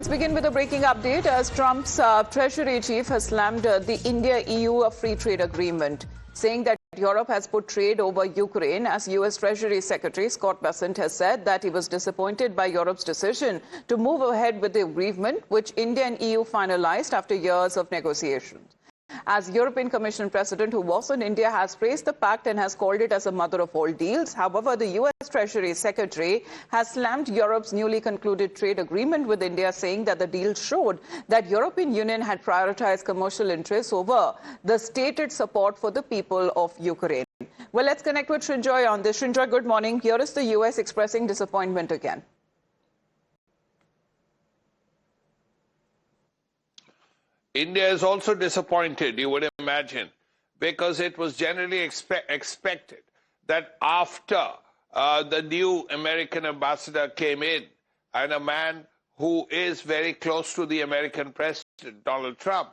Let's begin with a breaking update as Trump's Treasury chief has slammed the India-EU free trade agreement, saying that Europe has put trade over Ukraine, as US Treasury Secretary Scott Bessent has said that he was disappointed by Europe's decision to move ahead with the agreement, which India and EU finalised after years of negotiations. As European Commission President who was in India has praised the Pact and has called it as a mother of all deals. However, the US Treasury Secretary has slammed Europe's newly concluded trade agreement with India, saying that the deal showed that European Union had prioritized commercial interests over the stated support for the people of Ukraine. Well, let's connect with Srinjoy on this. Srinjoy, good morning. Here is the US expressing disappointment again. India is also disappointed, you would imagine, because it was generally expected that after the new American ambassador came in, and a man who is very close to the American president, Donald Trump,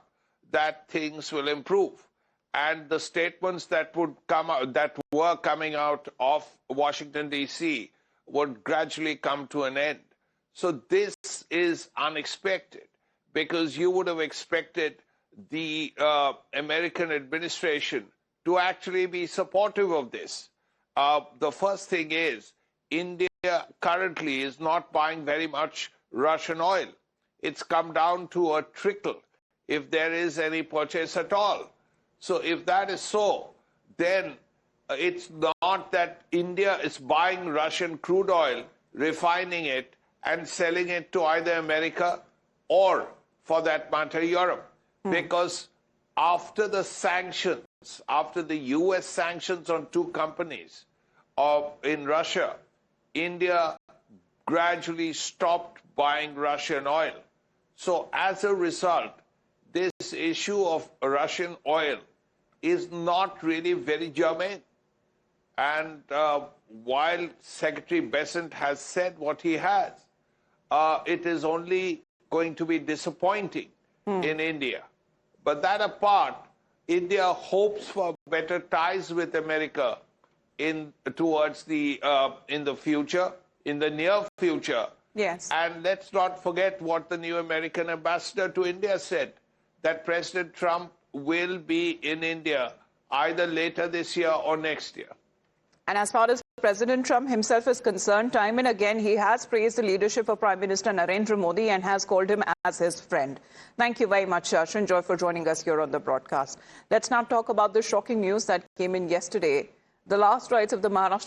that things will improve. And the statements that would come out, that were coming out of Washington, D.C., would gradually come to an end. So this is unexpected, because you would have expected the American administration to actually be supportive of this. The first thing is, India currently is not buying very much Russian oil. It's come down to a trickle, if there is any purchase at all. So if that is so, then it's not that India is buying Russian crude oil, refining it, and selling it to either America or, for that matter, Europe. Because after the sanctions, after the US sanctions on two companies in Russia, India gradually stopped buying Russian oil. So as a result, this issue of Russian oil is not really very germane. And while Secretary Bessent has said what he has, it is only going to be disappointing in India. But that apart, India hopes for better ties with America in the future, in the near future. Yes. And let's not forget what the new American ambassador to India said, that President Trump will be in India either later this year or next year. And as far as President Trump himself is concerned, time and again, he has praised the leadership of Prime Minister Narendra Modi and has called him as his friend. Thank you very much, Srinjoy, for joining us here on the broadcast. Let's now talk about the shocking news that came in yesterday. The last rites of the Maharashtra